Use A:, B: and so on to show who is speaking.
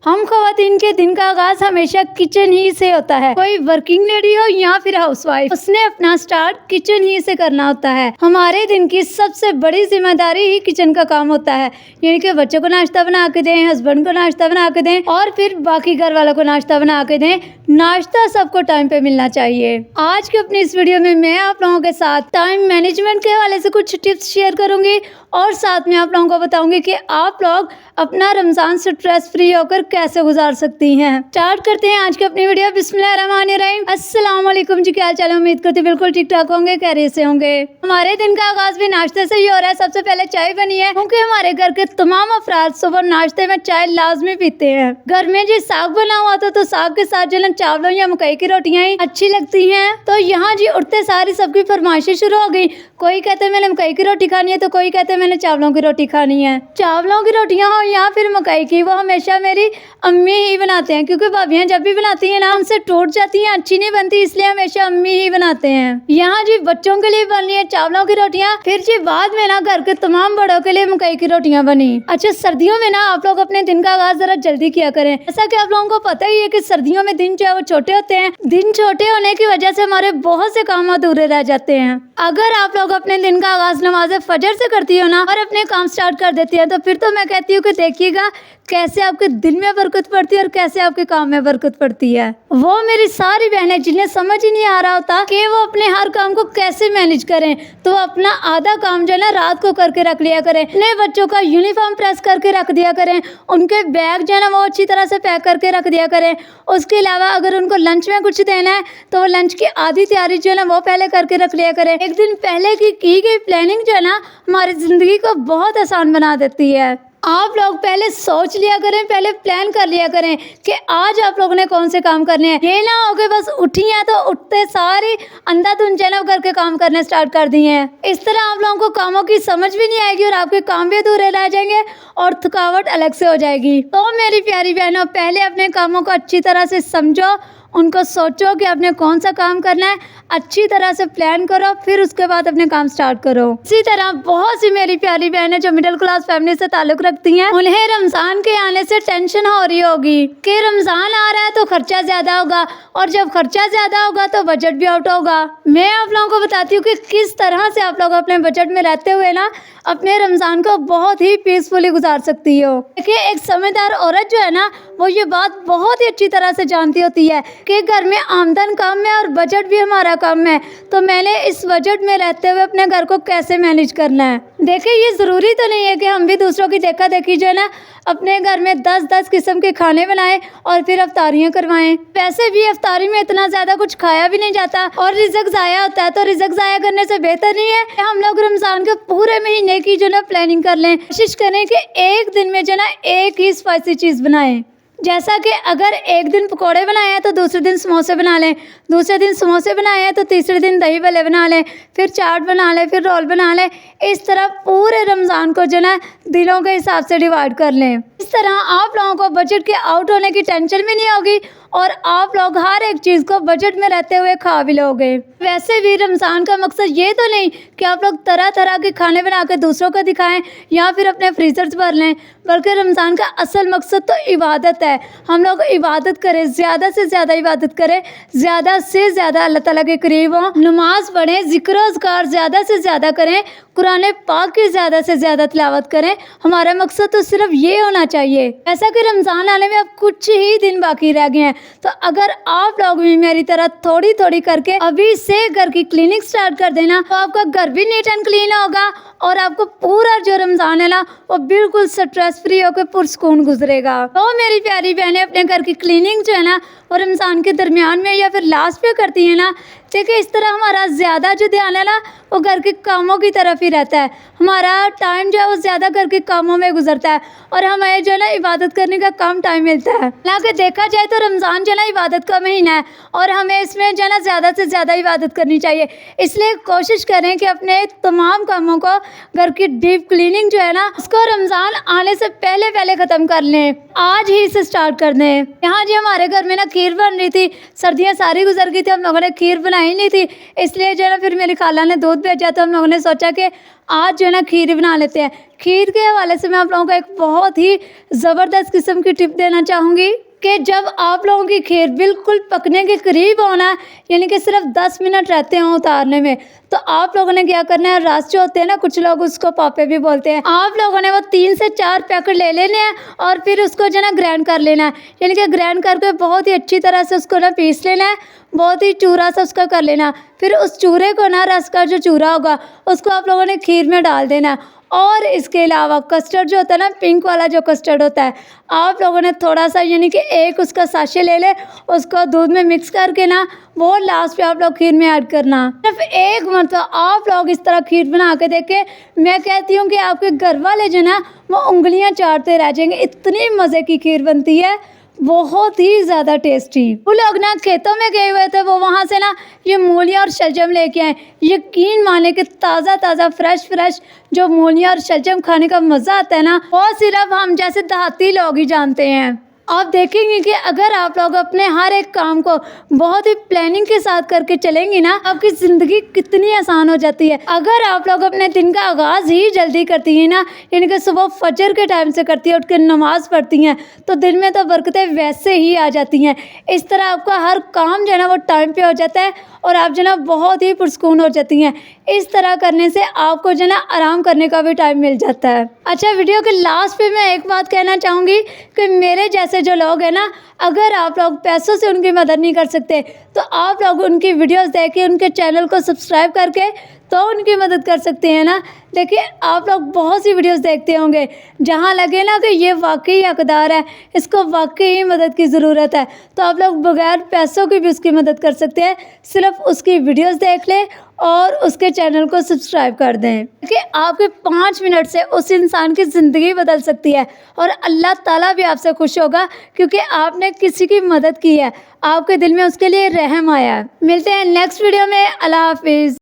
A: हम ख़वातीन के दिन का आगाज हमेशा किचन ही से होता है। कोई वर्किंग लेडी हो या फिर हाउसवाइफ, उसने अपना स्टार्ट किचन ही से करना होता है। हमारे दिन की सबसे बड़ी जिम्मेदारी ही किचन का काम होता है, यानी कि बच्चों को नाश्ता बना के दें, हस्बैंड को नाश्ता बना के दें और फिर बाकी घर वालों को नाश्ता बना के दें। नाश्ता सबको टाइम पे मिलना चाहिए। आज की अपनी इस वीडियो में मैं आप लोगों के साथ टाइम मैनेजमेंट के हवाले से कुछ टिप्स शेयर करूंगी और साथ में आप लोगों को बताऊंगी कि आप लोग अपना रमजान स्ट्रेस फ्री होकर कैसे गुजार सकती हैं। स्टार्ट करते हैं आज की अपनी वीडियो। बिस्मिल्लाहिर्रहमानिर्रहीम। अस्सलाम वालेकुम जी, क्या हाल चाल है? उम्मीद करती बिल्कुल ठीक ठाक होंगे, खैरियत से होंगे। हमारे दिन का आगाज भी नाश्ते से ही हो रहा है। सबसे पहले चाय बनी है क्योंकि हमारे घर के तमाम अफराद सुबह नाश्ते में चाय लाजमी पीते हैं। घर में जी साग बना हुआ था तो साग के साथ जो चावलों या मकई की रोटियां ही अच्छी लगती हैं। तो यहाँ जी उठते सारी सबकी फरमाइशें शुरू हो गई। कोई कहते मैंने मकई की रोटी खानी है तो कोई कहते मैंने चावलों की रोटी खानी है। चावलों की रोटियां हो या फिर मकई की, वो हमेशा मेरी अम्मी ही बनाते हैं क्योंकि भाभियां जब भी बनाती हैं ना उनसे टूट जाती हैं, अच्छी नहीं बनती, इसलिए हमेशा अम्मी ही बनाते हैं। यहाँ जी बच्चों के लिए बनी है चावलों की रोटियां, फिर जी बाद में ना घर के तमाम बड़ों के लिए मकई की रोटियां बनी। अच्छा, सर्दियों में ना आप लोग अपने दिन का आगाज जरा जल्दी किया करें। जैसा कि आप लोगों को पता ही है कि सर्दियों में दिन जो है वो छोटे होते हैं। दिन छोटे होने की वजह से हमारे बहुत से काम अधूरे रह जाते हैं। अगर आप लोग अपने दिन का आगाज नमाज फजर से करती हो ना और अपने काम स्टार्ट कर देती है तो फिर तो मैं कहती हूँ कि देखिएगा कैसे आपके दिल में बरकत पड़ती है और कैसे आपके काम में बरकत पड़ती है। वो मेरी सारी बहनें जिन्हें समझ ही नहीं आ रहा होता कि वो अपने हर काम को कैसे मैनेज करें, तो वो अपना आधा काम जो है ना रात को करके रख लिया करें। अपने बच्चों का यूनिफॉर्म प्रेस करके रख दिया करें, उनके बैग जो है ना वो अच्छी तरह से पैक करके रख दिया करें। उसके अलावा अगर उनको लंच में कुछ देना है तो वो लंच की आधी तैयारी जो है ना वो पहले करके रख लिया करें। एक दिन पहले की गई प्लानिंग जो है ना हमारी ज़िंदगी को बहुत आसान बना देती है। आप लोग पहले सोच लिया करें, पहले प्लान कर लिया करें कि आज आप लोगों ने कौन से काम करने हैं। ये ना हो कि बस उठी हैं तो उठते सारी अंधाधुंध चैनल करके काम करने स्टार्ट कर दिए हैं। इस तरह आप लोगों को कामों की समझ भी नहीं आएगी और आपके काम भी अधूरे रह जाएंगे और थकावट अलग से हो जाएगी। तो मेरी प्यारी बहनों, पहले अपने कामों को अच्छी तरह से समझो, उनको सोचो कि आपने कौन सा काम करना है, अच्छी तरह से प्लान करो, फिर उसके बाद अपने काम स्टार्ट करो। इसी तरह बहुत सी मेरी प्यारी बहनें जो मिडिल क्लास फैमिली से ताल्लुक रखती हैं, उन्हें रमजान के आने से टेंशन हो रही होगी कि रमजान आ रहा है तो खर्चा ज्यादा होगा और जब खर्चा ज्यादा होगा तो बजट भी आउट होगा। मैं आप लोगों को बताती हूँ कि किस तरह से आप लोग अपने बजट में रहते हुए ना अपने रमजान को बहुत ही पीसफुली गुजार सकती हो। देखिए, एक समझदार औरत जो है ना वो ये बात बहुत ही अच्छी तरह से जानती होती है कि घर में आमदन कम है और बजट भी हमारा कम है, तो मैंने इस बजट में रहते हुए अपने घर को कैसे मैनेज करना है। देखिए, ये ज़रूरी तो नहीं है कि हम भी दूसरों की देखा देखी जो है ना अपने घर में 10-10 किस्म के खाने बनाएं और फिर अफ्तारियाँ करवाएं। वैसे भी अफ्तारी में इतना ज़्यादा कुछ खाया भी नहीं जाता और रिज़्क ज़ाया होता है, तो रिज़्क ज़ाया करने से बेहतर नहीं है हम लोग रमज़ान के पूरे महीने की जो ना प्लानिंग कर लें। कोशिश करें कि एक दिन में जो ना एक ही स्पाइसी चीज़ बनाएं। जैसा कि अगर एक दिन पकोड़े बनाए हैं तो दूसरे दिन समोसे बना लें, दूसरे दिन समोसे बनाए हैं तो तीसरे दिन दही भल्ले बना लें, फिर चाट बना लें, फिर रोल बना लें। इस तरह पूरे रमज़ान को जो ना दिनों के हिसाब से डिवाइड कर लें। इस तरह आप लोगों को बजट के आउट होने की टेंशन भी नहीं होगी और आप लोग हर एक चीज़ को बजट में रहते हुए खा भी लोगे। वैसे भी रमज़ान का मकसद ये तो नहीं कि आप लोग तरह तरह के खाने बना के दूसरों को दिखाएं या फिर अपने फ्रीजर्स भर लें, बल्कि रमज़ान का असल मकसद तो इबादत है। हम लोग इबादत करें, ज़्यादा से ज़्यादा इबादत करें, ज़्यादा से ज़्यादा अल्लाह ताला के करीब हों, नमाज पढ़ें, ज़िक्र अज़कार ज़्यादा से ज़्यादा करें, कुरान पाक की ज़्यादा से ज़्यादा तिलावत करें। हमारा मकसद तो सिर्फ ये होना चाहिए। ऐसा कि रमज़ान आने में अब कुछ ही दिन बाकी रह गए हैं, तो अगर आप लोग भी मेरी तरह थोड़ी थोड़ी करके अभी से घर की क्लीनिंग स्टार्ट कर देना तो आपका घर भी नीट एंड क्लीन होगा और आपको पूरा जो रमज़ान है ना वो बिल्कुल स्ट्रेस फ्री होकर पुरसकून गुजरेगा। तो मेरी प्यारी बहनें अपने घर की क्लीनिंग जो है ना वो रमज़ान के दरमियान में या फिर लास्ट पे करती है ना, देखिए इस तरह हमारा ज़्यादा जो ध्यान है ना वो घर के कामों की तरफ ही रहता है। हमारा टाइम जो है वो ज़्यादा घर के कामों में गुजरता है और हमें जो है ना इबादत करने का कम टाइम मिलता है। हालांकि देखा जाए तो रमज़ान जो है ना इबादत का महीना है और हमें इसमें जो है ना ज़्यादा से ज़्यादा इबादत करनी चाहिए। इसलिए कोशिश करें कि अपने तमाम कामों को, घर की डीप क्लीनिंग जो है ना उसको रमज़ान आने से पहले पहले ख़त्म कर लें, आज ही से स्टार्ट कर दें। यहाँ जी हमारे घर में ना खीर बन रही थी, सर्दियाँ सारी गुजर गई थी, हम लोगों ने खीर बनाई नहीं थी, इसलिए जो है ना फिर मेरी खाला ने दूध भेजा तो हम लोगों ने सोचा कि आज जो है ना खीर बना लेते हैं। खीर के हवाले से मैं आप लोगों को एक बहुत ही ज़बरदस्त किस्म की टिप देना चाहूँगी कि जब आप लोगों की खीर बिल्कुल पकने के करीब होना है, यानी कि सिर्फ 10 मिनट रहते हैं उतारने में, तो आप लोगों ने क्या करना है, रस जो होते हैं ना, कुछ लोग उसको पापे भी बोलते हैं, आप लोगों ने वो 3 से 4 पैकेट ले लेने हैं और फिर उसको जो है ना ग्राइंड कर लेना है। यानी कि ग्राइंड करके बहुत ही अच्छी तरह से उसको ना पीस लेना है, बहुत ही चूरा सा उसका कर लेना। फिर उस चूरे को ना, रस का जो चूरा होगा उसको आप लोगों ने खीर में डाल देना है। और इसके अलावा कस्टर्ड जो होता है ना, पिंक वाला जो कस्टर्ड होता है, आप लोगों ने थोड़ा सा यानी कि एक उसका साशे ले ले, उसको दूध में मिक्स करके ना वो लास्ट पे आप लोग खीर में ऐड करना। सिर्फ एक मरतबा आप लोग इस तरह खीर बना के देखें, मैं कहती हूँ कि आपके घर वाले जो ना वो उंगलियाँ चाटते रह जाएंगे, इतनी मज़े की खीर बनती है, बहुत ही ज़्यादा टेस्टी। वो लोग ना खेतों में गए हुए थे, वो वहाँ से ना ये मूलियाँ और शलजम लेके आए। यकीन माने कि ताज़ा ताज़ा फ्रेश जो मूलियाँ और शलजम खाने का मज़ा आता है ना, वो सिर्फ हम जैसे देहाती लोग ही जानते हैं। आप देखेंगे कि अगर आप लोग अपने हर एक काम को बहुत ही प्लानिंग के साथ करके चलेंगी ना, आपकी ज़िंदगी कितनी आसान हो जाती है। अगर आप लोग अपने दिन का आगाज़ ही जल्दी करती हैं ना, यानी कि सुबह फजर के टाइम से करती है, उठ कर नमाज़ पढ़ती हैं, तो दिन में तो बरकतें वैसे ही आ जाती हैं। इस तरह आपका हर काम जो है ना वो टाइम पे हो जाता है और आप जो है ना बहुत ही पुरसकून हो जाती हैं। इस तरह करने से आपको जो है ना आराम करने का भी टाइम मिल जाता है। अच्छा, वीडियो के लास्ट पे मैं एक बात कहना चाहूँगी कि मेरे जैसे जो लोग हैं ना, अगर आप लोग पैसों से उनकी मदद नहीं कर सकते तो आप लोग उनकी वीडियोस देख के, उनके चैनल को सब्सक्राइब करके तो उनकी मदद कर सकते हैं ना। देखिए, आप लोग बहुत सी वीडियोस देखते होंगे जहाँ लगे ना कि ये वाकई हकदार है, इसको वाकई मदद की ज़रूरत है, तो आप लोग बगैर पैसों की भी उसकी मदद कर सकते हैं। सिर्फ उसकी वीडियोस देख लें और उसके चैनल को सब्सक्राइब कर दें कि आपके 5 मिनट से उस इंसान की ज़िंदगी बदल सकती है और अल्लाह ताला भी आपसे खुश होगा क्योंकि आपने किसी की मदद की है, आपके दिल में उसके लिए रहम आया है। मिलते हैं नेक्स्ट वीडियो में। अल्लाह हाफिज़।